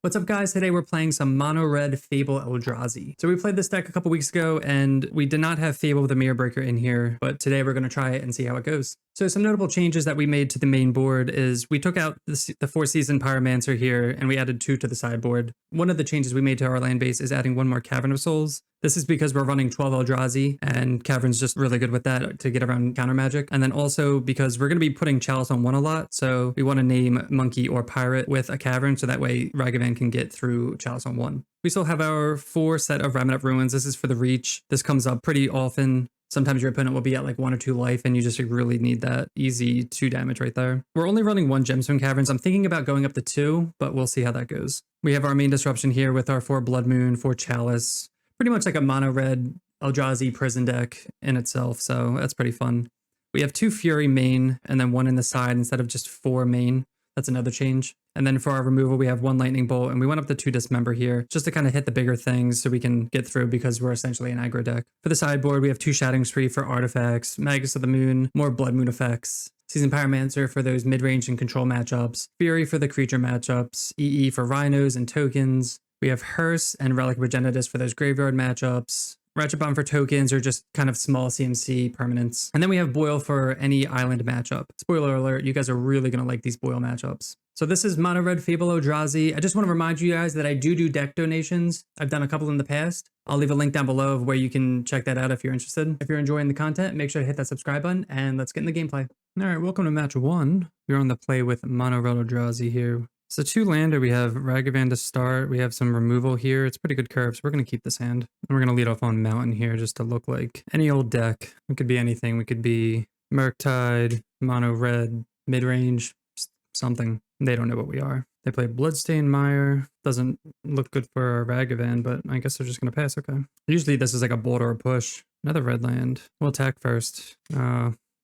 What's up guys, today we're playing some mono red Fable Eldrazi. So we played this deck a couple weeks ago and we did not have Fable with a Mirror Breaker in here, but today we're going to try it and see how it goes. So some notable changes that we made to the main board is we took out the 4-season Pyromancer here and we added 2 to the sideboard. One of the changes we made to our land base is adding 1 more Cavern of Souls. This is because we're running 12 Eldrazi and Cavern's just really good with that to get around counter magic. And then also because we're going to be putting Chalice on 1 a lot, so we want to name Monkey or Pirate with a Cavern so that way Ragavan can get through Chalice on 1. We still have our 4 set of Remnant Ruins. This is for the reach. This comes up pretty often. Sometimes your opponent will be at like 1 or 2 life and you just really need that easy 2 damage right there. We're only running 1 Gemstone Caverns. I'm thinking about going up to 2, but we'll see how that goes. We have our main disruption here with our 4 Blood Moon, 4 Chalice. Pretty much like a mono red Eldrazi prison deck in itself, so that's pretty fun. We have 2 Fury main and then 1 in the side instead of just 4 main. That's another change. And then for our removal, we have 1 Lightning Bolt and we went up to 2 Dismember here just to kind of hit the bigger things so we can get through because we're essentially an aggro deck. For the sideboard, we have 2 Shattering Spree for artifacts, Magus of the Moon, more Blood Moon effects, Seasoned Pyromancer for those mid-range and control matchups, Fury for the creature matchups, EE for Rhinos and tokens. We have Hearse and Relic Progenitus for those graveyard matchups, Ratchet Bomb for tokens or just kind of small CMC permanents. And then we have Boil for any island matchup. Spoiler alert, you guys are really going to like these Boil matchups. So this is Mono Red Fable Eldrazi. I just want to remind you guys that I do deck donations. I've done a couple in the past. I'll leave a link down below of where you can check that out if you're interested. If you're enjoying the content, make sure to hit that subscribe button and let's get in the gameplay. All right, welcome to match 1. We're on the play with Mono Red Eldrazi here. So 2 lander, we have Ragavan to start. We have some removal here. It's pretty good curve, so we're going to keep this hand. And we're going to lead off on Mountain here just to look like any old deck. It could be anything. We could be Murktide, Mono Red, mid-range, something. They don't know what we are. They play Bloodstained Mire. Doesn't look good for our Ragavan, but I guess they're just going to pass. Okay. Usually this is like a bolt or a push. Another red land. We'll attack first.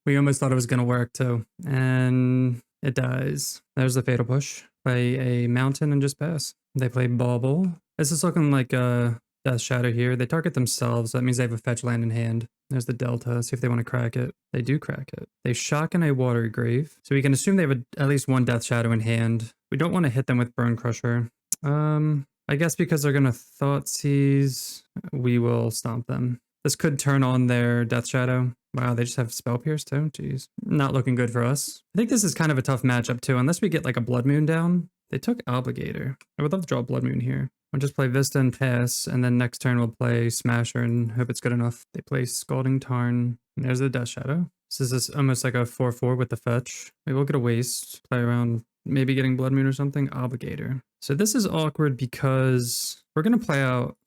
We almost thought it was going to work too. And it dies. There's the Fatal Push. Play a mountain and just pass. They play Bauble. This is looking like a Death Shadow here. They target themselves. That means they have a fetch land in hand. There's the Delta. See if they want to crack it. They do crack it. They shock in a Watery Grave. So we can assume they have at least 1 Death Shadow in hand. We don't want to hit them with Bone Crusher. I guess because they're going to Thoughtseize, we will stomp them. This could turn on their Death Shadow. Wow, they just have Spell Pierce too? Jeez. Not looking good for us. I think this is kind of a tough matchup too, unless we get like a Blood Moon down. They took Obligator. I would love to draw a Blood Moon here. I'll just play Vista and pass, and then next turn we'll play Smasher and hope it's good enough. They play Scalding Tarn. And there's the Death Shadow. This is almost like a 4/4 with the fetch. Maybe we'll get a waste, play around maybe getting Blood Moon or something. Obligator. So this is awkward because we're gonna play out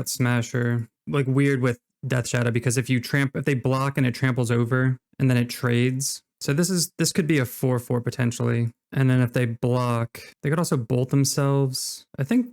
Smasher, like weird with Death Shadow, because if they block and it tramples over and then it trades. So this could be a 4/4 potentially. And then if they block, they could also bolt themselves. I think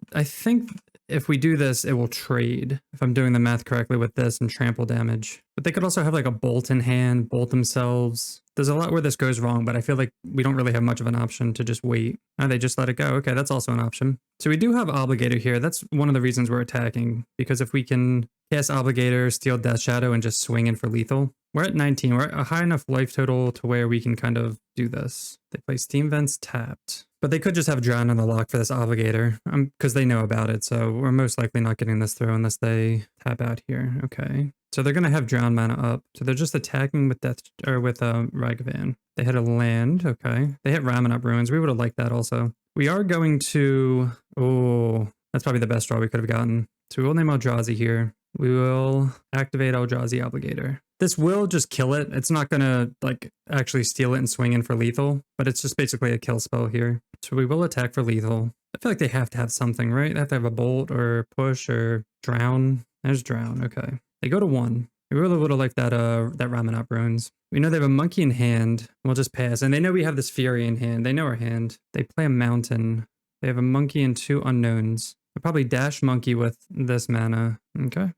if we do this, it will trade, if I'm doing the math correctly with this and trample damage. But they could also have like a bolt in hand, bolt themselves. There's a lot where this goes wrong, but I feel like we don't really have much of an option to just wait. Oh, they just let it go. Okay, that's also an option. So we do have Obligator here. That's one of the reasons we're attacking, because if we can cast Obligator, steal Death Shadow, and just swing in for lethal. We're at 19. We're at a high enough life total to where we can kind of do this. They play Steam Vents tapped. But they could just have Drown on the lock for this Obligator, because they know about it, so we're most likely not getting this through unless they tap out here. Okay. So they're going to have Drown mana up. So they're just attacking with Ragavan. They hit a land. Okay. They hit Raminot Ruins. We would have liked that also. We are going to... Oh, that's probably the best draw we could have gotten. So we will name Eldrazi here. We will activate Eldrazi Obligator. This will just kill it. It's not going to like actually steal it and swing in for lethal, but it's just basically a kill spell here. So we will attack for lethal. I feel like they have to have something, right? They have to have a bolt or push or drown. There's drown. Okay. They go to 1. We really would have liked that Raminot Ruins. We know they have a monkey in hand. We'll just pass. And they know we have this Fury in hand. They know our hand. They play a mountain. They have a monkey and 2 unknowns. They'll probably dash monkey with this mana. Okay.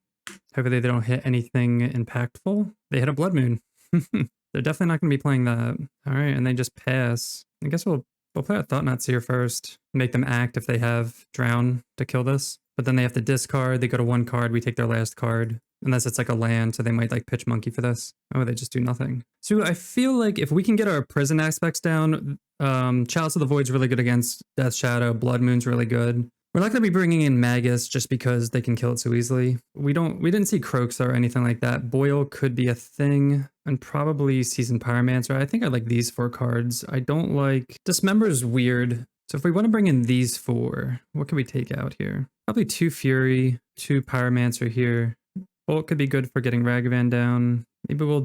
Hopefully they don't hit anything impactful. They hit a Blood Moon. They're definitely not going to be playing that. All right, and they just pass. I guess we'll play a Thought Knot Seer first. Make them act if they have Drown to kill this. But then they have to discard. They go to 1 card. We take their last card. Unless it's like a land, so they might like pitch Monkey for this. Oh, they just do nothing. So I feel like if we can get our prison aspects down, Chalice of the Void's really good against Death Shadow. Blood Moon's really good. We're not going to be bringing in Magus just because they can kill it so easily. We didn't see Croaks or anything like that. Boil could be a thing, and probably Seasoned Pyromancer. I think I like these 4 cards. I don't like Dismember is weird. So if we want to bring in these 4, what can we take out here? Probably 2 Fury, 2 Pyromancer here. Bolt could be good for getting Ragavan down. Maybe we'll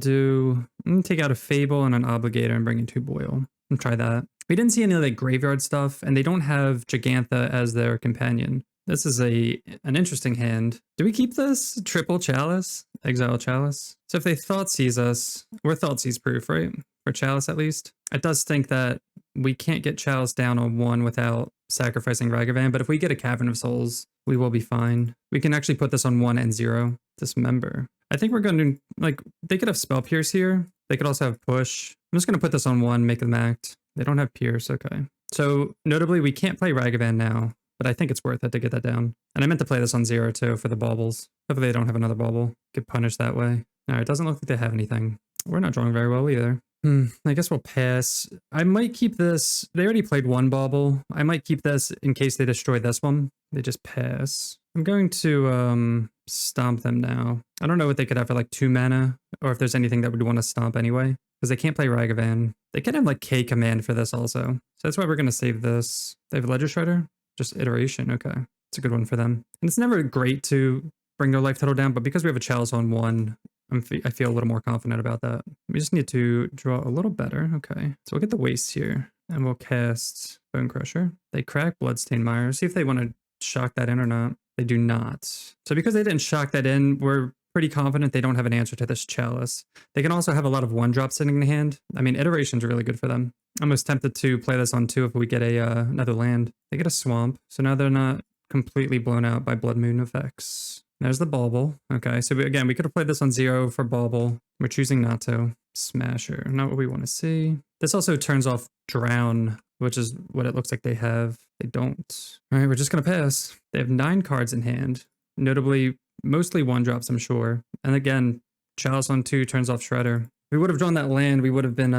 take out a Fable and an Obligator and bring in 2 Boil. And try that. We didn't see any like graveyard stuff, and they don't have Gigantha as their companion. This is an interesting hand. Do we keep this? Triple Chalice? Exile Chalice? So if they Thoughtseize us, we're Thoughtseize proof, right? For Chalice at least. It does think that we can't get Chalice down on 1 without sacrificing Ragavan, but if we get a Cavern of Souls, we will be fine. We can actually put this on 1 and 0. Dismember. I think we're going to, like, they could have Spell Pierce here. They could also have Push. I'm just going to put this on 1, make them act. They don't have Pierce, okay. So, notably, we can't play Ragavan now, but I think it's worth it to get that down. And I meant to play this on 0, too, for the baubles. Hopefully they don't have another bauble. Get punished that way. Alright, doesn't look like they have anything. We're not drawing very well, either. I guess we'll pass. I might keep this. They already played 1 bauble. I might keep this in case they destroy this one. They just pass. I'm going to, stomp them now. I don't know what they could have for like 2 mana, or if there's anything that would want to stomp anyway, because they can't play Ragavan. They can have like K command for this also. So that's why we're going to save this. They have Ledger Shredder? Just Iteration. Okay. It's a good one for them. And it's never great to bring their life total down, but because we have a Chalice on 1, I feel a little more confident about that. We just need to draw a little better. Okay. So we'll get the Waste here, and we'll cast Bone Crusher. They crack Bloodstained Mire. See if they want to shock that in or not. They do not. So because they didn't shock that in, we're pretty confident they don't have an answer to this Chalice. They can also have a lot of 1-drops sitting in the hand. I mean, Iteration's really good for them. I'm almost tempted to play this on 2 if we get another land. They get a Swamp, so now they're not completely blown out by Blood Moon effects. There's the Bauble. Okay, so again, we could have played this on 0 for Bauble. We're choosing not to. Smasher, not what we want to see. This also turns off Drown, which is what it looks like they have. They don't. All right, we're just going to pass. They have 9 cards in hand, notably mostly 1-drops, I'm sure. And again, Chalice on 2 turns off Shredder. If we would have drawn that land, we would have been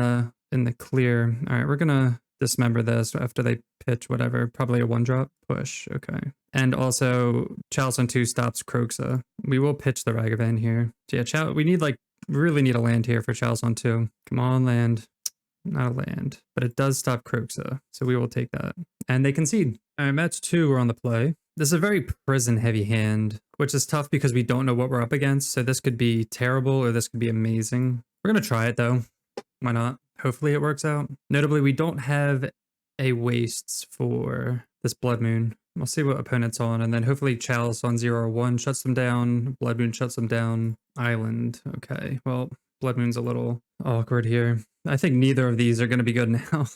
in the clear. All right, we're going to dismember this after they pitch whatever. Probably a 1-drop push. Okay. And also, Chalice on 2 stops Croxa. We will pitch the Ragavan here. So yeah, we need really need a land here for Chalice on 2. Come on, land. Not a land, but it does stop Croxa, so we will take that. And they concede. All right, match 2, we're on the play. This is a very prison-heavy hand, which is tough because we don't know what we're up against, so this could be terrible or this could be amazing. We're going to try it, though. Why not? Hopefully it works out. Notably, we don't have a wastes for this Blood Moon. We'll see what opponent's on, and then hopefully Chalice on 0 or 1 shuts them down. Blood Moon shuts them down. Island. Okay, well, Blood Moon's a little awkward here. I think neither of these are going to be good now.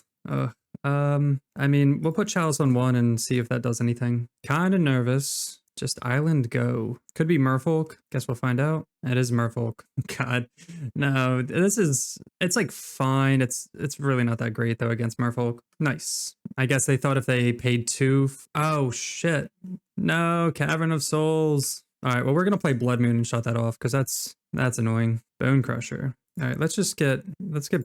I mean, we'll put Chalice on 1 and see if that does anything. Kind of nervous. Just Island go. Could be Merfolk. Guess we'll find out. It is Merfolk. God, no. It's like fine. It's really not that great though against Merfolk. Nice. I guess they thought if they paid 2. Oh shit. No, Cavern of Souls. All right, well, we're going to play Blood Moon and shut that off because that's annoying. Bone Crusher. All right, let's get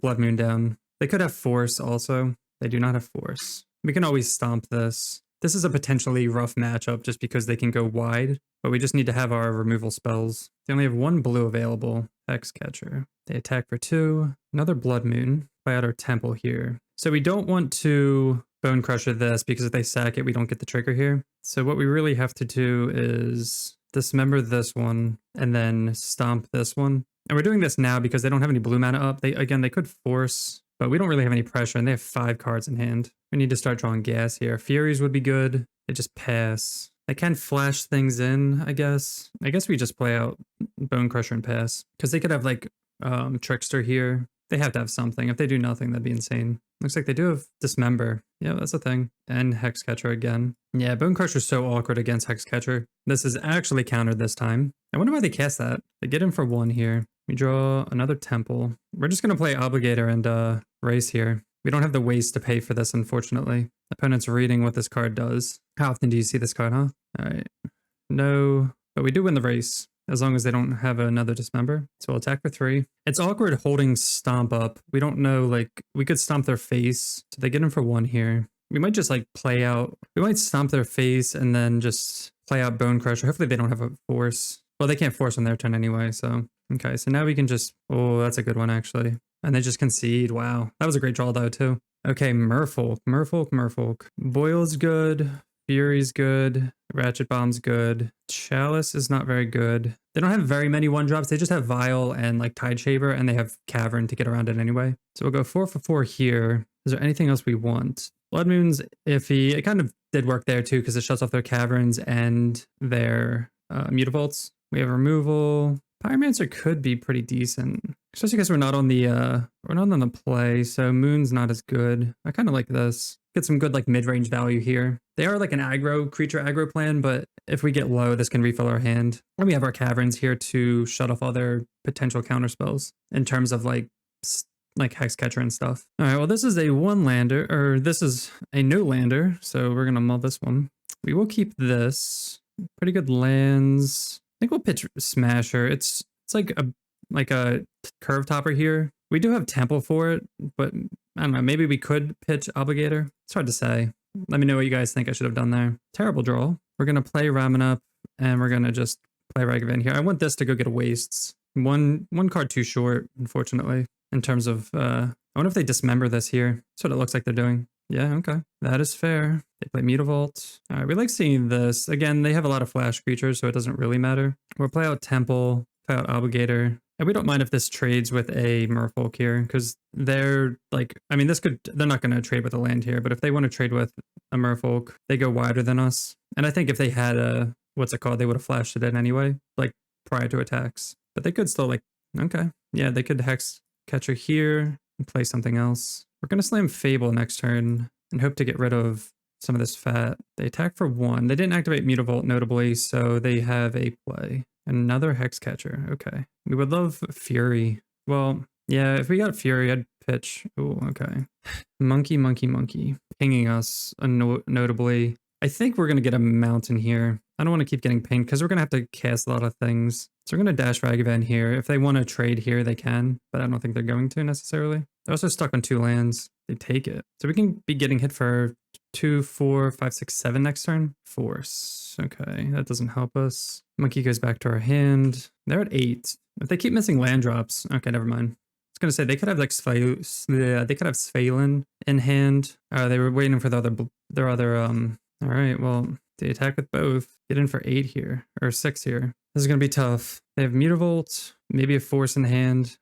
Blood Moon down. They could have Force also. They do not have Force. We can always stomp this. This is a potentially rough matchup just because they can go wide, but we just need to have our removal spells. They only have 1 blue available. Hexcatcher. They attack for 2. Another Blood Moon. Play out our Temple here. So we don't want to Bone Crusher this because if they sack it, we don't get the trigger here. So what we really have to do is dismember this one and then stomp this one. And we're doing this now because they don't have any blue mana up. They could Force, but we don't really have any pressure, and they have 5 cards in hand. We need to start drawing gas here. Furies would be good. They just pass. They can flash things in, I guess. I guess we just play out Bone Crusher and pass. Because they could have, like, Trickster here. They have to have something. If they do nothing, that'd be insane. Looks like they do have Dismember. Yeah, that's a thing. And Hexcatcher again. Yeah, Bone Crusher's so awkward against Hexcatcher. This is actually countered this time. I wonder why they cast that. They get him for 1 here. We draw another Temple. We're just going to play Obligator and race here. We don't have the waste to pay for this, unfortunately. Opponent's reading what this card does. How often do you see this card, huh? All right. No, but we do win the race as long as they don't have another Dismember. So we'll attack for 3. It's awkward holding Stomp up. We don't know, like, we could Stomp their face. So they get him for 1 here. we might just like play out, we might stomp their face and then just play out Bone Crusher. Hopefully they don't have a force. Well, they can't force on their turn anyway, so. Okay, so now we can just, oh, that's a good one actually. And they just concede, wow. That was a great draw though too. Okay, Merfolk. Boil's good, Fury's good, Ratchet Bomb's good. Chalice is not very good. They don't have very many 1-drops, they just have Vial and like Tide Shaver, and they have Cavern to get around it anyway. So we'll go 4 for 4 here. Is there anything else we want? Blood Moon's iffy. It kind of did work there too because it shuts off their Caverns and their Mutavaults. We have removal. Pyromancer could be pretty decent, especially because we're not on the play, so Moon's not as good. I kind of like this. Get some good like mid-range value here. They are like an aggro creature aggro plan, but if we get low, this can refill our hand. And we have our Caverns here to shut off all their potential counter spells in terms of like Hexcatcher and stuff. All right, well this is a 1-lander, or this is a no-lander, so we're gonna mull this one. We will keep this. Pretty good lands. I think we'll pitch Smasher. It's like a curve topper here. We do have Temple for it, but I don't know. Maybe we could pitch Obligator. It's hard to say. Let me know what you guys think I should have done there. Terrible draw. We're gonna play Ramen and we're gonna just play Ragavan here. I want this to go get a Wastes. One card too short, unfortunately. In terms of, I wonder if they dismember this here. That's what it looks like they're doing. Yeah, okay. That is fair. They play Mutavault. All right, we like seeing this. Again, they have a lot of flash creatures, so it doesn't really matter. We'll play out Temple, play out Obligator. And we don't mind if this trades with a Merfolk here, because they're like, I mean, they're not going to trade with a land here, but if they want to trade with a Merfolk, they go wider than us. And I think if they had a, what's it called, they would have flashed it in anyway, like prior to attacks. But they could still like, okay. Yeah, they could Hexcatcher here and play something else. We're going to slam Fable next turn and hope to get rid of some of this fat. They attack for 1. They didn't activate Mutavault notably, so they have a play. Another Hexcatcher. Okay. We would love Fury. Well, yeah, if we got Fury, I'd pitch. Oh, okay. Monkey. Pinging us notably. I think we're going to get a mountain here. I don't want to keep getting pinged because we're going to have to cast a lot of things. So we're going to dash Ragavan here. If they want to trade here, they can, but I don't think they're going to necessarily. They're also stuck on 2 lands. They take it. So we can be getting hit for 2, 4, 5, 6, 7 next turn. Force. Okay, that doesn't help us. Monkey goes back to our hand. They're at 8. If they keep missing land drops, okay, never mind. I was gonna say they could have like Svalin in hand. They were waiting for their other. All right, well they attack with both. Get in for 8 here or 6 here. This is gonna be tough. They have Mutavault, maybe a Force in hand.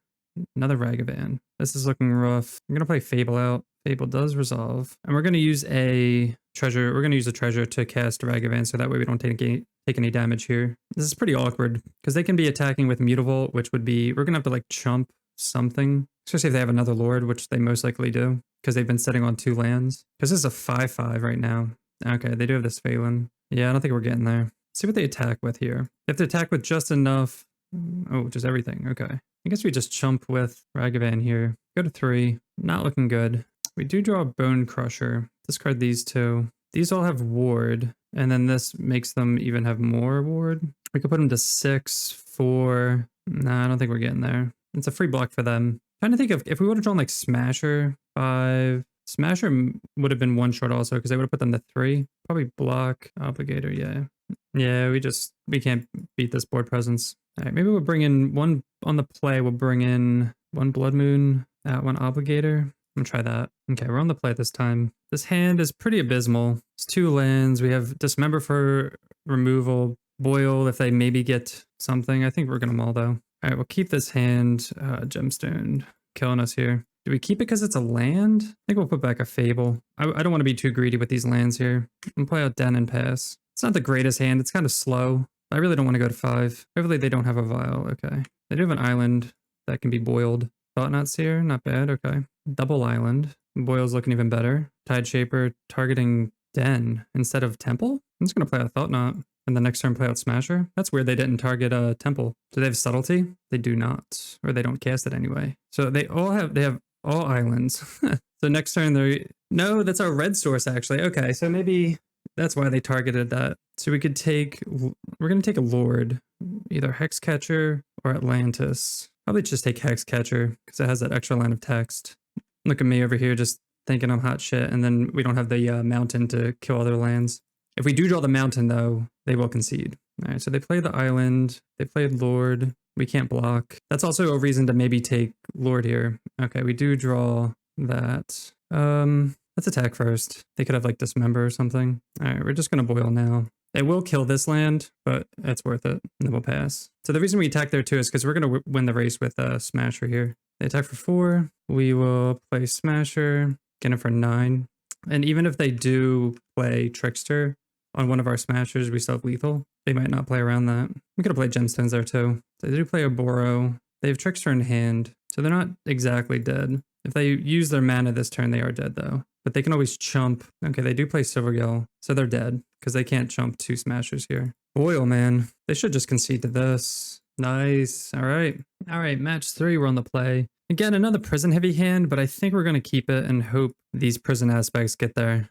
Another Ragavan. This is looking rough. I'm gonna play Fable out. Fable does resolve, and we're gonna use a treasure. We're gonna use a treasure to cast Ragavan, so that way we don't take any damage here. This is pretty awkward because they can be attacking with Mutavault, which would be we're gonna have to like chump something, especially if they have another Lord, which they most likely do because they've been sitting on 2 lands. Because this is a 5/5 right now. Okay, they do have this Phelan. Yeah, I don't think we're getting there. Let's see what they attack with here. If they attack with just enough, oh, just everything. Okay. I guess we just chump with Ragavan here. Go to 3. Not looking good. We do draw a Bone Crusher. Discard these 2. These all have Ward, and then this makes them even have more Ward. We could put them to 6, 4. Nah, I don't think we're getting there. It's a free block for them. Trying to think of if we would have drawn like Smasher 5. Smasher would have been 1 short also because they would have put them to 3. Probably block Obligator. Yeah. Yeah, we can't beat this board presence. All right, maybe we'll bring in 1 on the play. We'll bring in 1 Blood Moon, 1 Obligator. I'm gonna try that. Okay, we're on the play this time. This hand is pretty abysmal. It's 2 lands. We have Dismember for removal, Boil if they maybe get something. I think we're gonna mull though. All right, we'll keep this hand. Gemstone killing us here. Do we keep it because it's a land? I think we'll put back a Fable. I don't want to be too greedy with these lands here. And play out Den and pass. It's not the greatest hand. It's kind of slow. I really don't want to go to 5. Hopefully they don't have a Vial. Okay. They do have an island that can be boiled. Thought Knot Seer, not bad. Okay. Double island. Boil's looking even better. Tide Shaper targeting Den instead of Temple. I'm just going to play out Thought Knot. And the next turn play out Smasher. That's weird they didn't target Temple. Do they have Subtlety? They do not. Or they don't cast it anyway. So they have all islands. So next turn no, that's our red source actually. Okay, so maybe that's why they targeted that. So we're going to take a Lord, either Hexcatcher or Atlantis. Probably just take Hexcatcher because it has that extra line of text. Look at me over here just thinking I'm hot shit, and then we don't have the mountain to kill other lands. If we do draw the mountain, though, they will concede. All right, so they play the island. They played Lord. We can't block. That's also a reason to maybe take Lord here. Okay, we do draw that. Let's attack first. They could have like Dismember or something. All right, we're just going to boil now. They will kill this land, but it's worth it. And then we'll pass. So the reason we attack there too is because we're going to win the race with Smasher here. They attack for 4. We will play Smasher, get him for 9. And even if they do play Trickster on one of our Smashers, we still have lethal. They might not play around that. We could have played Gemstones there too. So they do play a Boro. They have Trickster in hand, so they're not exactly dead. If they use their mana this turn, they are dead though. But they can always chump. Okay, they do play Silvergill, so they're dead because they can't chump 2 Smashers here. Boil, man. They should just concede to this. Nice. All right. All right, match 3, we're on the play. Again, another prison heavy hand, but I think we're going to keep it and hope these prison aspects get there.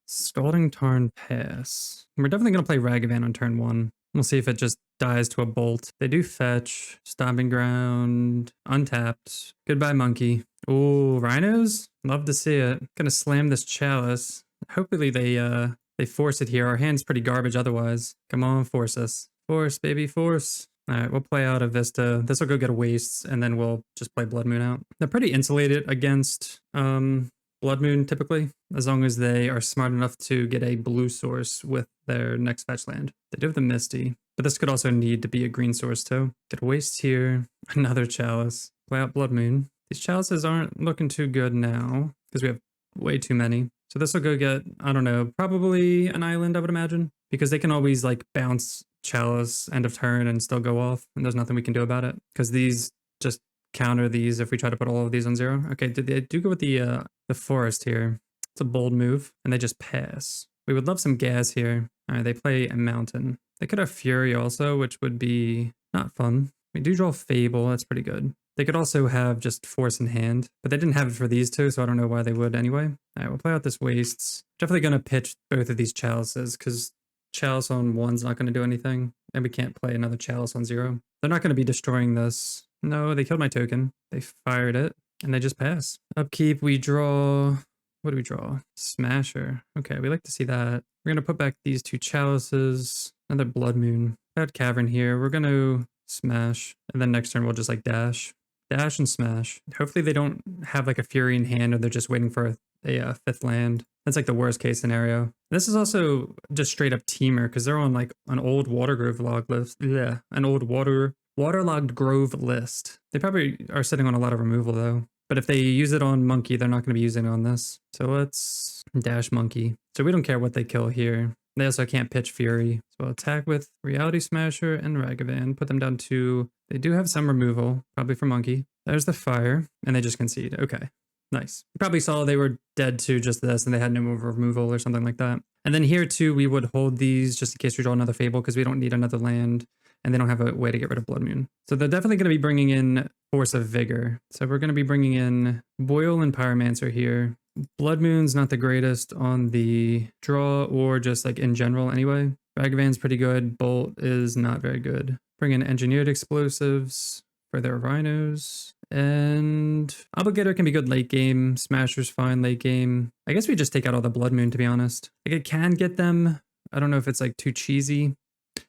Scalding Tarn pass. We're definitely going to play Ragavan on turn 1. We'll see if it just dies to a bolt. They do fetch. Stomping Ground. Untapped. Goodbye, monkey. Ooh, Rhinos? Love to see it. Gonna slam this Chalice. Hopefully they force it here. Our hand's pretty garbage otherwise. Come on, force us. Force, baby, force. All right, we'll play out a Vista. This will go get a Wastes, and then we'll just play Blood Moon out. They're pretty insulated against Blood Moon, typically, as long as they are smart enough to get a blue source with their next fetch land. They do have the Misty, but this could also need to be a green source too. Get a Waste here. Another Chalice. Play out Blood Moon. These Chalices aren't looking too good now, because we have way too many. So this will go get, I don't know, probably an island, I would imagine, because they can always like bounce Chalice end of turn and still go off, and there's nothing we can do about it, because these just counter these if we try to put all of these on 0. Okay, they do go with the forest here. It's a bold move, and they just pass. We would love some gas here. All right, they play a mountain. They could have Fury also, which would be not fun. We do draw Fable, that's pretty good. They could also have just Force in hand, but they didn't have it for these two, so I don't know why they would anyway. All right, we'll play out this Wastes. Definitely going to pitch both of these Chalices, because Chalice on 1's not going to do anything, and we can't play another Chalice on 0. They're not going to be destroying this. No, they killed my token. They fired it, and they just pass. Upkeep, we draw... What do we draw? Smasher. Okay, we like to see that. We're going to put back these 2 Chalices. Another Blood Moon. Add Cavern here. We're going to smash, and then next turn we'll just like dash. Dash and smash. Hopefully they don't have like a Fury in hand, or they're just waiting for a 5th land. That's like the worst case scenario. This is also just straight up Temur, because they're on like an old Watergrove log list. Yeah, an old waterlogged grove list. They probably are sitting on a lot of removal though. But if they use it on Monkey, they're not going to be using it on this. So let's dash Monkey. So we don't care what they kill here. They also can't pitch Fury. So we'll attack with Reality Smasher and Ragavan. Put them down to... They do have some removal, probably for Monkey. There's the fire, and they just concede. Okay, nice. You probably saw they were dead to just this, and they had no more removal or something like that. And then here too, we would hold these just in case we draw another Fable, because we don't need another land, and they don't have a way to get rid of Blood Moon. So they're definitely going to be bringing in Force of Vigor. So we're going to be bringing in Boil and Pyromancer here. Blood Moon's not the greatest on the draw, or just like in general anyway. Ragavan's pretty good. Bolt is not very good. Bring in Engineered Explosives for their Rhinos. And Obligator can be good late game. Smasher's fine late game. I guess we just take out all the Blood Moon, to be honest. Like, it can get them. I don't know if it's like too cheesy.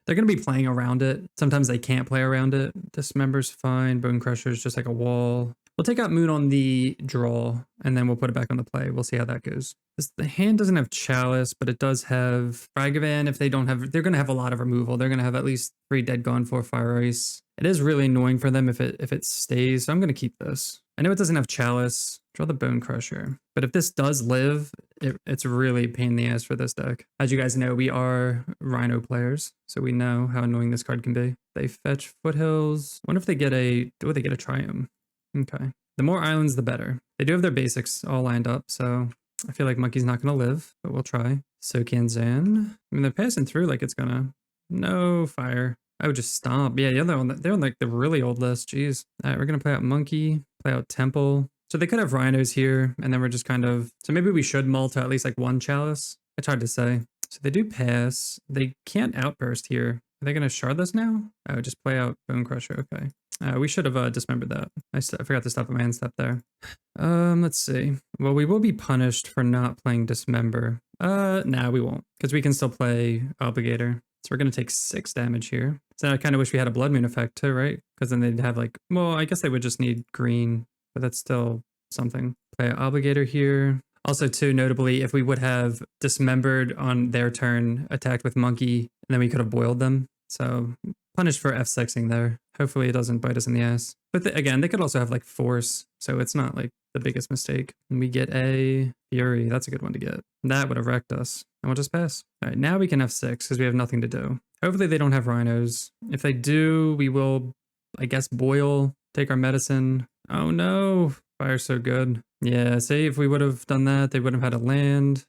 They're going to be playing around it. Sometimes they can't play around it. Dismember's fine. Bone Crusher's just like a wall. We'll take out Moon on the draw, and then we'll put it back on the play. We'll see how that goes. The hand doesn't have Chalice, but it does have Ragavan. If they don't have... They're going to have a lot of removal. They're going to have at least 3 Dead Gone, 4 Fire Ice. It is really annoying for them if it stays, so I'm going to keep this. I know it doesn't have Chalice. Draw the Bone Crusher. But if this does live, it's really a pain in the ass for this deck. As you guys know, we are Rhino players, so we know how annoying this card can be. They fetch Foothills. I wonder if they get a... Do they get a Triumph? Okay. The more islands, the better. They do have their basics all lined up, so I feel like Monkey's not going to live, but we'll try. Sokan Zan. I mean, they're passing through like it's going to... No fire. I would just stomp. Yeah, they're on like the really old list. Jeez. All right, we're going to play out Monkey, play out Temple. So they could have Rhinos here, and then we're just kind of... So maybe we should mull to at least like 1 Chalice. It's hard to say. So they do pass. They can't Outburst here. Are they going to shard this now? Oh, just play out Bone Crusher. Okay. We should have dismembered that. I forgot to stop a man step there. Let's see. Well, we will be punished for not playing Dismember. Nah, we won't, because we can still play Obligator. So we're going to take 6 damage here. So I kind of wish we had a Blood Moon effect too, right? Because then they'd have like, well, I guess they would just need green, but that's still something. Play Obligator here. Also, too, notably, if we would have Dismembered on their turn, attacked with Monkey, and then we could have boiled them. So punished for F6ing there. Hopefully it doesn't bite us in the ass. But again, they could also have like Force, so it's not like the biggest mistake. And we get a Fury. That's a good one to get. That would have wrecked us. And we'll just pass. All right, now we can F6 because we have nothing to do. Hopefully they don't have Rhinos. If they do, we will, I guess, boil, take our medicine. Oh no, fire's so good. Yeah, say if we would have done that, they wouldn't have had a land.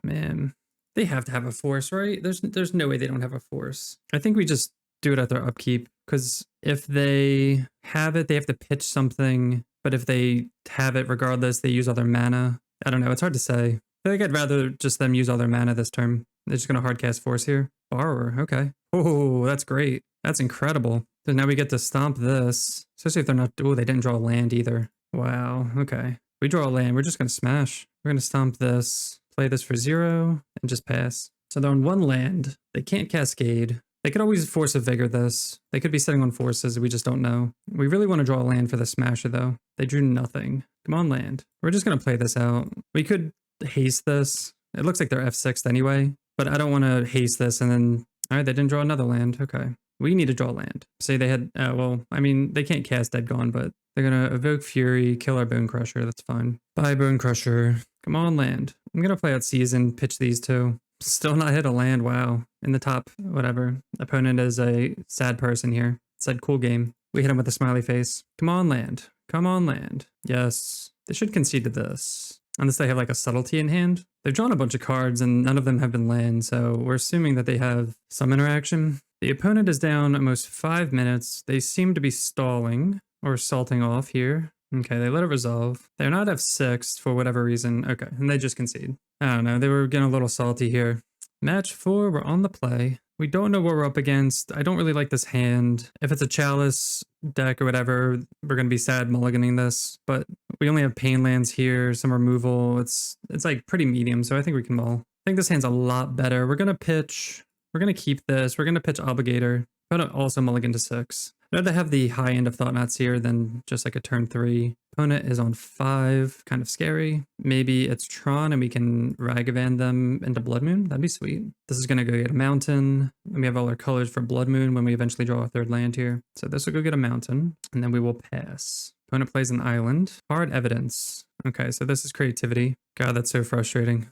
Man, they have to have a Force, right? There's no way they don't have a Force. I think we just do it at their upkeep, because if they have it, they have to pitch something. But if they have it regardless, they use all their mana. I don't know. It's hard to say. I think I'd rather just them use all their mana this turn. They're just going to hardcast Force here. Borrower. Okay. Oh, that's great. That's incredible. So now we get to stomp this. Especially if they're not... Oh, they didn't draw a land either. Wow. Okay. We draw a land. We're just going to smash. We're going to stomp this. Play this for 0 and just pass. So they're on 1 land. They can't cascade. They could always Force of Vigor this. They could be sitting on forces, we just don't know. We really want to draw a land for the Smasher though. They drew nothing. Come on, land. We're just going to play this out. We could haste this. It looks like they're F6'd anyway, but I don't want to haste this and then... Alright, they didn't draw another land. Okay. We need to draw land. Say they had... well, I mean, they can't cast Dead Gone, but they're going to evoke Fury, kill our Bone Crusher. That's fine. Bye, Bone Crusher. Come on, land. I'm going to play out Season, pitch these two. Still not hit a land. Wow. In the top, whatever. Opponent is a sad person here. Said cool game. We hit him with a smiley face. Come on, land. Come on, land. Yes. They should concede to this. Unless they have like a subtlety in hand. They've drawn a bunch of cards and none of them have been land, so we're assuming that they have some interaction. The opponent is down almost 5 minutes. They seem to be stalling or salting off here. Okay, they let it resolve. They're not F6 for whatever reason. Okay, and they just concede. I don't know, they were getting a little salty here. Match 4, we're on the play. We don't know what we're up against. I don't really like this hand. If it's a Chalice deck or whatever, we're going to be sad mulliganing this. But we only have Pain lands here, some removal. It's like pretty medium, so I think we can mull. I think this hand's a lot better. We're going to pitch. We're going to keep this. We're going to pitch Obligator. But also mulligan to 6. I'd rather have the high end of Thought-Knots here than just like a turn 3. Opponent is on 5, kind of scary. Maybe it's Tron and we can Ragavan them into Blood Moon. That'd be sweet. This is going to go get a mountain. And we have all our colors for Blood Moon when we eventually draw a 3rd land here. So this will go get a mountain and then we will pass. Opponent plays an island. Hard evidence. Okay, so this is creativity. God, that's so frustrating.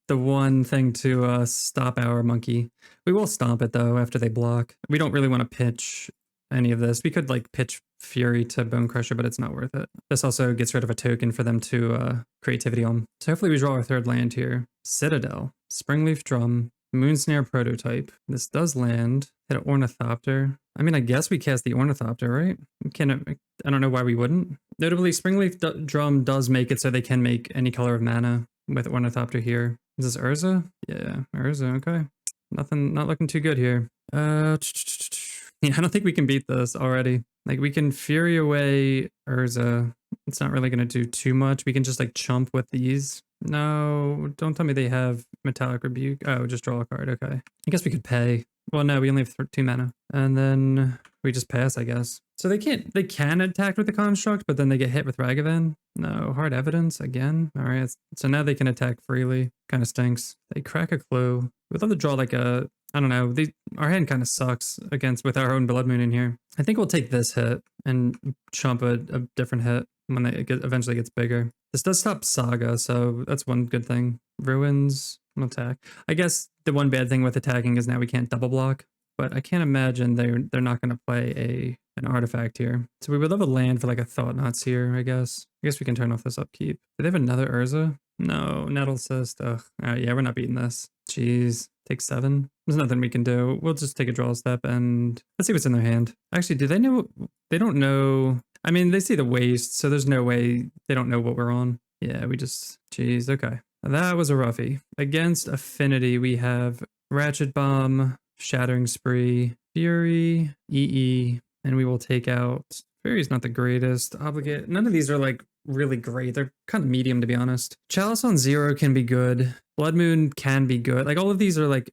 The one thing to stop our monkey. We will stomp it though after they block. We don't really want to pitch any of this. We could like pitch Fury to Bone Crusher, but it's not worth it. This also gets rid of a token for them to creativity on. So hopefully we draw our 3rd land here. Citadel, Springleaf Drum, Moonsnare Prototype. This does land. Hit an Ornithopter. I mean, I guess we cast the Ornithopter, right? I don't know why we wouldn't. Notably, Springleaf Drum does make it so they can make any color of mana with Ornithopter here. Is this Urza? Yeah, Urza, okay. Nothing, not looking too good here. Yeah, I don't think we can beat this already. Like, we can Fury away Urza. It's not really going to do too much. We can just, like, chump with these. No, don't tell me they have Metallic Rebuke. Oh, just draw a card. Okay. I guess we could pay. Well, no, we only have 2 mana. And then we just pass, I guess. So they can attack with the Construct, but then they get hit with Ragavan. No, hard evidence again. All right. So now they can attack freely. Kind of stinks. They crack a clue. We'd love to draw like a... I don't know. Our hand kind of sucks with our own Blood Moon in here. I think we'll take this hit and chump a different hit when it eventually gets bigger. This does stop Saga, so that's one good thing. Ruins, attack. I guess the one bad thing with attacking is now we can't double block, but I can't imagine they're not going to play an artifact here. So we would love a land for like a Thought-Knots here, I guess. I guess we can turn off this upkeep. Do they have another Urza? No, Nettle Cyst. Ugh. All right, yeah, we're not beating this. Jeez. Take 7. There's nothing we can do. We'll just take a draw step and let's see what's in their hand. Actually, do they know? They don't know. I mean, they see the waste, so there's no way they don't know what we're on. Yeah, we just... Jeez, okay. That was a roughie. Against Affinity, we have Ratchet Bomb, Shattering Spree, Fury, EE, and we will take out Fairy's not the greatest. Obligate. None of these are like really great. They're kind of medium, to be honest. Chalice on 0 can be good. Blood Moon can be good. Like all of these are like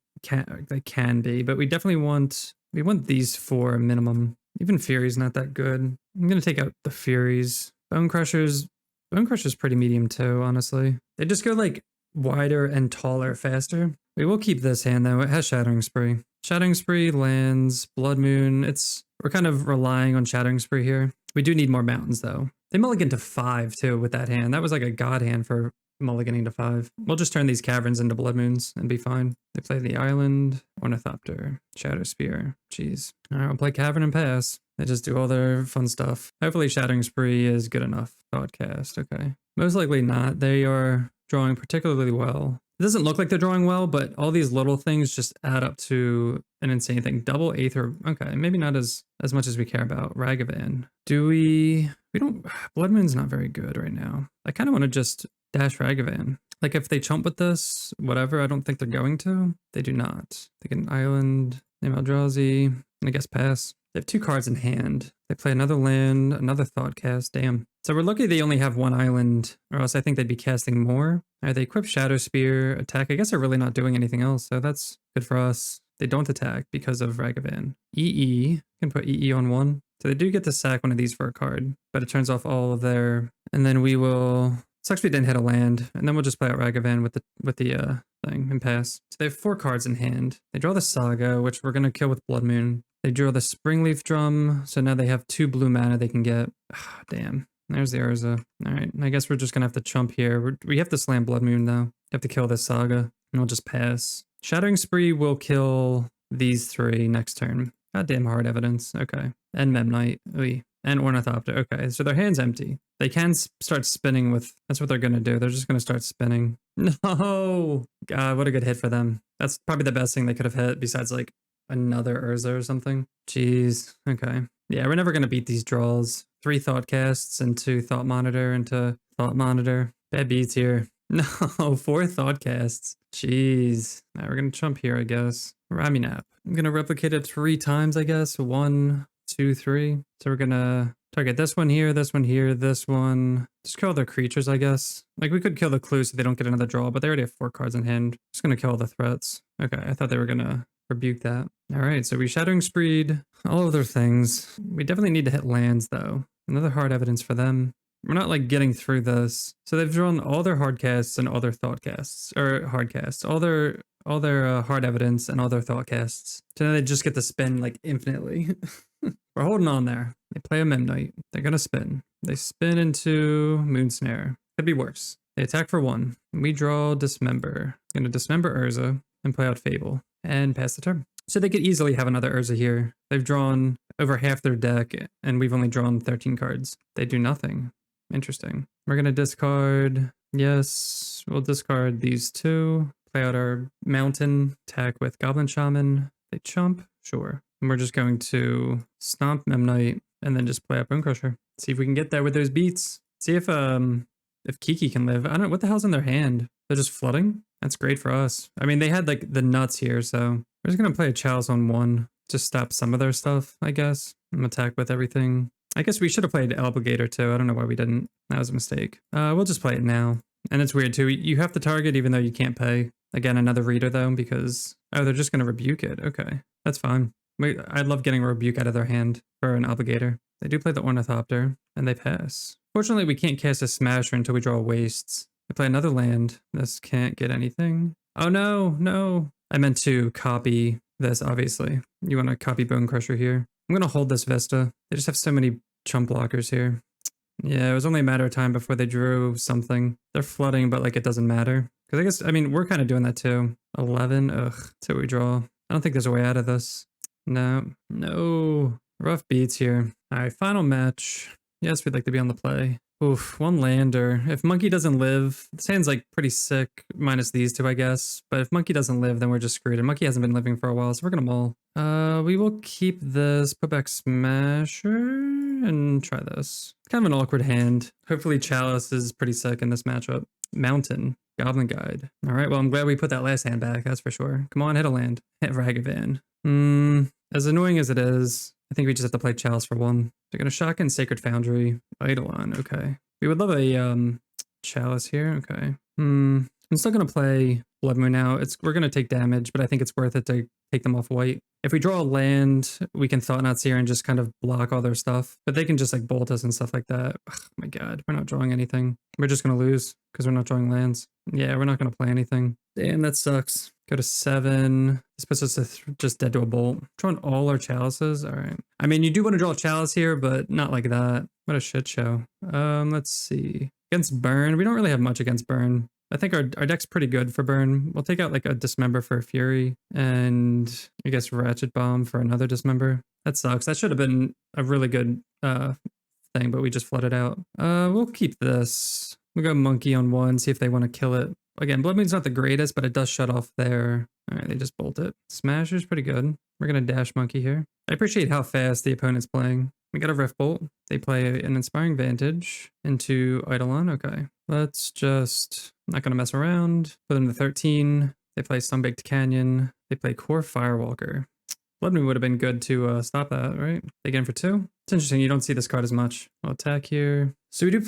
they can be, but we definitely want these 4 minimum. Even Fury's not that good. I'm gonna take out the Furies. Bone Crusher's pretty medium too, honestly. They just go like wider and taller faster. We will keep this hand though. It has Shattering Spree. Shattering Spree lands, Blood Moon. We're kind of relying on Shattering Spree here. We do need more mountains though. They mulligan to 5 too with that hand. That was like a god hand for mulliganing to 5. We'll just turn these caverns into Blood Moons and be fine. They play the island, Ornithopter, Shadow Spear. Jeez. All right, we'll play cavern and pass. They just do all their fun stuff. Hopefully Shattering Spree is good enough. Broadcast, okay. Most likely not. They are drawing particularly well. It doesn't look like they're drawing well, but all these little things just add up to an insane thing. Double Aether, okay, maybe not as much as we care about. Ragavan. Do we don't, Blood Moon's not very good right now. I kind of want to just dash Ragavan. Like if they chump with this, whatever, I don't think they're going to. They do not. They get an island, name Eldrazi, and I guess pass. They have 2 cards in hand. They play another land, another Thoughtcast, damn. So we're lucky they only have 1 island, or else I think they'd be casting more. All right, they equip Shadow Spear, attack. I guess they're really not doing anything else, so that's good for us. They don't attack because of Ragavan. EE, can put EE on 1. So they do get to sack one of these for a card, but it turns off all of their, and then we will, sucks we didn't hit a land, and then we'll just play out Ragavan with the thing and pass. So they have 4 cards in hand. They draw the Saga, which we're gonna kill with Blood Moon. They draw the Springleaf Drum, so now they have 2 blue mana they can get. Oh, damn. There's the Urza. All right, I guess we're just gonna have to chump here. We have to slam Blood Moon though. Have to kill this Saga, and we'll just pass. Shattering Spree will kill these 3 next turn. Goddamn hard evidence. Okay, and Memnite. Oy. And Ornithopter. Okay, so their hand's empty. They can start spinning with. That's what they're gonna do. They're just gonna start spinning. No, God, what a good hit for them. That's probably the best thing they could have hit besides like another Urza or something. Jeez. Okay. Yeah, we're never gonna beat these draws. 3 Thoughtcasts and 2 Thought Monitor into Thought Monitor. Bad beats here. No, 4 Thoughtcasts. Jeez. Now we're gonna chump here, I guess. Raminap. I'm gonna replicate it 3 times, I guess. 1, 2, 3. So we're gonna target this one here, this one here, this one. Just kill their creatures, I guess. Like we could kill the clue so they don't get another draw, but they already have 4 cards in hand. Just gonna kill all the threats. Okay, I thought they were gonna rebuke that. All right, so we Shattering Spreed, all of their things. We definitely need to hit lands though. Another hard evidence for them. We're not like getting through this. So they've drawn all their hard casts and all their thought casts, or hard casts, all their hard evidence and all their thought casts. So now they just get to spin like infinitely. We're holding on there. They play a Memnite. They're gonna spin. They spin into Moonsnare. Could be worse. They attack for 1. We draw Dismember. Gonna Dismember Urza and play out Fable and pass the turn. So they could easily have another Urza here. They've drawn over half their deck and we've only drawn 13 cards. They do nothing. Interesting. We're gonna discard. Yes, we'll discard these 2. Play out our mountain. Attack with Goblin Shaman. They chump. Sure. And we're just going to stomp Memnite and then just play up Bone Crusher. See if we can get there with those beats. See if Kiki can live. I don't know what the hell's in their hand. They're just flooding. That's great for us. I mean, they had like the nuts here, so we're just gonna play a Chalice on 1. Just stop some of their stuff, I guess. And attack with everything. I guess we should have played Obligator too. I don't know why we didn't. That was a mistake. We'll just play it now. And it's weird too. You have to target even though you can't pay. Again, another reader though, because they're just gonna rebuke it. Okay, that's fine. Wait, I love getting a rebuke out of their hand for an Obligator. They do play the Ornithopter and they pass. Fortunately, we can't cast a Smasher until we draw Wastes. They play another land. This can't get anything. Oh no, no. I meant to copy this, obviously. You want to copy Bone Crusher here. I'm going to hold this Vista. They just have so many chump blockers here. Yeah, it was only a matter of time before they drew something. They're flooding, but like it doesn't matter. Because I guess, I mean, we're kind of doing that too. 11, ugh, that's what we draw. I don't think there's a way out of this. No, no. Rough beats here. All right, final match. Yes, we'd like to be on the play. Oof, 1 lander. If Monkey doesn't live, this hand's like pretty sick, minus these 2, I guess. But if Monkey doesn't live, then we're just screwed. And Monkey hasn't been living for a while, so we're gonna mull. We will keep this, put back Smasher, and try this. Kind of an awkward hand. Hopefully Chalice is pretty sick in this matchup. Mountain, Goblin Guide. All right, well, I'm glad we put that last hand back, that's for sure. Come on, hit a land. Hit Ragavan. As annoying as it is, I think we just have to play Chalice for one. They're gonna shotgun Sacred Foundry, Eidolon. Okay. We would love a Chalice here. Okay. I'm still gonna play Blood Moon now. We're gonna take damage, but I think it's worth it to take them off white. If we draw a land, we can Thought Knots here and just kind of block all their stuff. But they can just like bolt us and stuff like that. Oh my god, we're not drawing anything. We're just gonna lose because we're not drawing lands. Yeah, we're not gonna play anything. Damn, that sucks. Go to 7. This puts us just dead to a bolt. Drawing all our chalices. All right. I mean, you do want to draw a chalice here, but not like that. What a shit show. Let's see. Against burn, we don't really have much against burn. I think our deck's pretty good for burn. We'll take out like a Dismember for a Fury and I guess Ratchet Bomb for another Dismember. That sucks. That should have been a really good thing, but we just flooded out. We'll keep this. We'll go Monkey on 1, see if they want to kill it. Again, Blood Moon's not the greatest, but it does shut off there. All right, they just bolt it. Smasher's pretty good. We're going to dash Monkey here. I appreciate how fast the opponent's playing. We got a Rift Bolt. They play an Inspiring Vantage into Eidolon. Okay. Let's just, not going to mess around. Put them to 13. They play Sunbaked Canyon. They play Core Firewalker. Blood Moon would have been good to stop that, right? They get in for 2. It's interesting. You don't see this card as much. I'll attack here. So do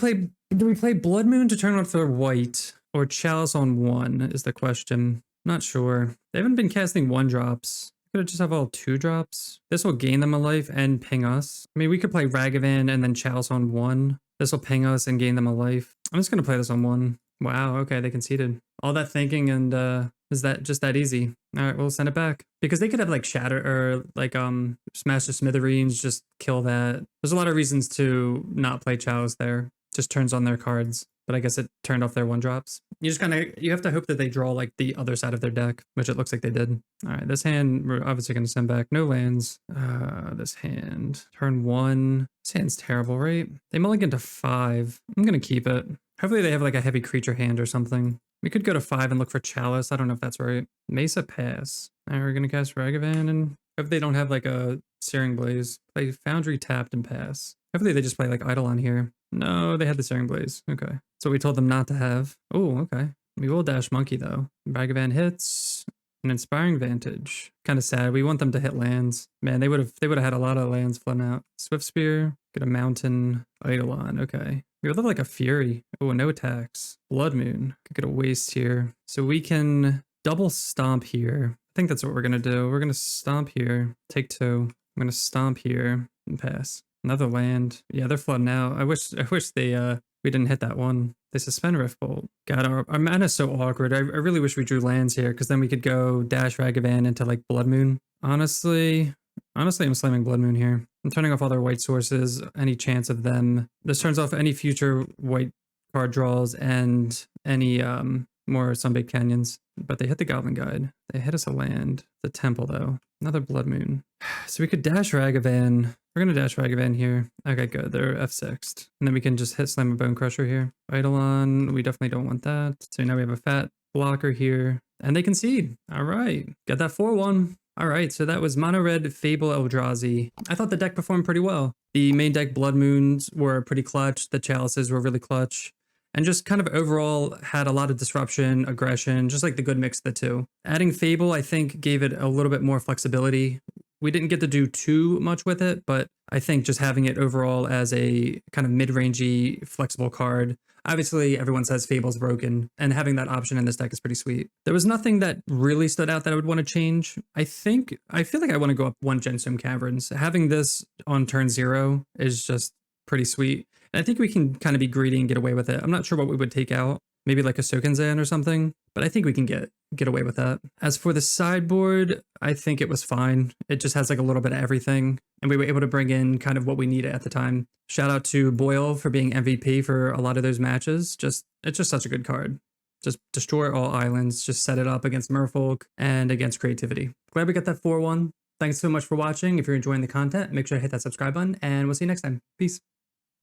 we play Blood Moon to turn off their white or Chalice on 1 is the question. Not sure. They haven't been casting 1-drops. Could just have all 2-drops. This will gain them a life and ping us. I mean, we could play Ragavan and then Chalice on 1. This will ping us and gain them a life. I'm just going to play this on 1. Wow, okay, they conceded. All that thinking and is that just that easy? All right, we'll send it back. Because they could have like Shatter or like Smash the Smithereens, just kill that. There's a lot of reasons to not play Chalice there. Just turns on their cards. But I guess it turned off their 1-drops. You just you have to hope that they draw like the other side of their deck, which it looks like they did. All right, this hand, we're obviously going to send back no lands. This hand, turn 1. This hand's terrible, right? They mulligan to 5. I'm going to keep it. Hopefully they have like a heavy creature hand or something. We could go to 5 and look for Chalice. I don't know if that's right. Mesa pass. All right, we're going to cast Ragavan and hope they don't have like a Searing Blaze. Play Foundry tapped and pass. Hopefully they just play like Eidolon here. No, they had the Searing Blaze. Okay. So we told them not to have. Oh, okay. We will dash Monkey though. Ragavan hits. An Inspiring Vantage. Kind of sad. We want them to hit lands. Man, they would have had a lot of lands flooding out. Swift Spear. Get a Mountain. Eidolon. Okay. We would love like a Fury. Oh, no attacks. Blood Moon. Could get a Waste here. So we can double stomp here. I think that's what we're going to do. We're going to stomp here. Take 2. I'm going to stomp here and pass. Another land. Yeah, they're flooding out. I wish they we didn't hit that one. They suspend Rift Bolt. God, our mana's so awkward. I really wish we drew lands here because then we could go dash Ragavan into like Blood Moon. Honestly, I'm slamming Blood Moon here. I'm turning off all their white sources, any chance of them. This turns off any future white card draws and any more Sunbaked Canyons. But they hit the Goblin Guide. They hit us a land. The Temple though. Another Blood Moon. So we could dash Ragavan. We're going to dash Ragavan here. Okay, good. They're F6'd. And then we can just hit Slam a Bone Crusher here. Eidolon, we definitely don't want that. So now we have a fat blocker here. And they concede. All right. Got that 4-1. All right, so that was Mono Red Fable Eldrazi. I thought the deck performed pretty well. The main deck Blood Moons were pretty clutch. The Chalices were really clutch. And just kind of overall had a lot of disruption, aggression, just like the good mix of the two. Adding Fable, I think, gave it a little bit more flexibility. We didn't get to do too much with it, but I think just having it overall as a kind of mid-rangey, flexible card. Obviously, everyone says Fable's broken, and having that option in this deck is pretty sweet. There was nothing that really stood out that I would want to change. I feel like I want to go up 1 Genstone Caverns. Having this on turn 0 is just pretty sweet. And I think we can kind of be greedy and get away with it. I'm not sure what we would take out. Maybe like a Sokenzan or something, but I think we can get away with that. As for the sideboard, I think it was fine. It just has like a little bit of everything, and we were able to bring in kind of what we needed at the time. Shout out to Boyle for being MVP for a lot of those matches. It's just such a good card. Just destroy all islands, just set it up against Merfolk and against creativity. Glad we got that 4-1. Thanks so much for watching. If you're enjoying the content, make sure to hit that subscribe button, and we'll see you next time. Peace.